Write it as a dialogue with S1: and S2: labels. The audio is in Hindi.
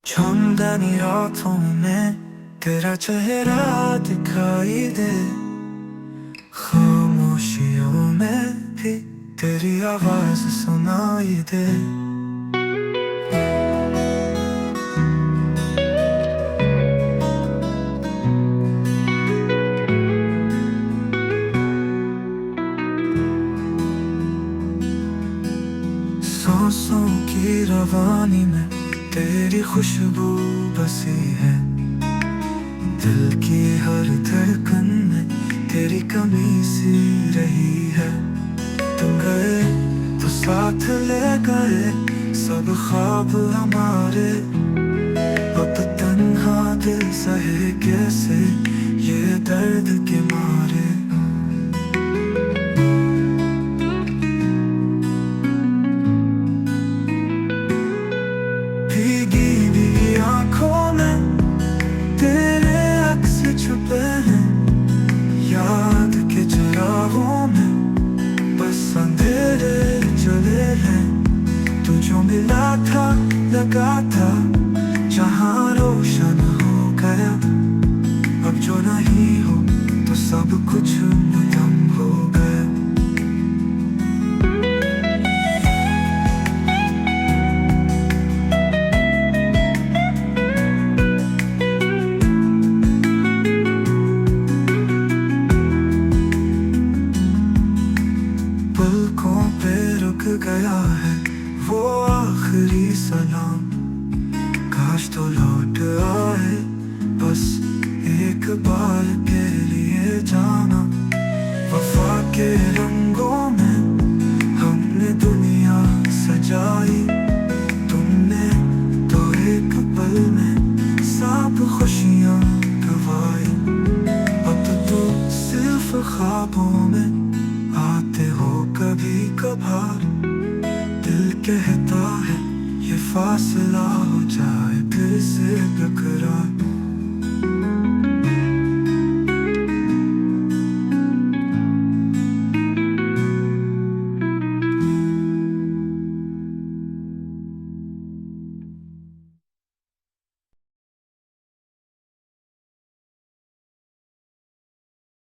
S1: झुमदानी रातों में तेरा चेहरा दिखाई दे, खामोशियों में भी तेरी आवाज सुनाई दे। सांसों की रवानी में तेरी खुशबू बसी है, दिल की हर धड़कन में तेरी कमी सी रही है। तुम गए तो साथ ले गए सब ख्वाब हमारे, अब तन्हा दिल सहे कैसे ये दर्द के मारे। आँखों में तेरे अक्स छुपे हैं, याद के चिरागों में बस अंधेरे जले हैं। तू जो मिला था लगा था जहाँ रोशन हो गया, अब जो नहीं हो तो सब कुछ मुदम हो गया। पलकों पे रुक गया है वो आखिरी सलाम, काश तो लौट आए बस एक बार के लिए जाना। वफा के रंगों में हमने दुनिया सजाई, तुमने तो एक पल में सब खुशियाँ गवाई। अब तो सिर्फ ख्वाबों में आते हो कभी कभार, दिल कहता है ये फासला हो जाए फिर से बेकरार।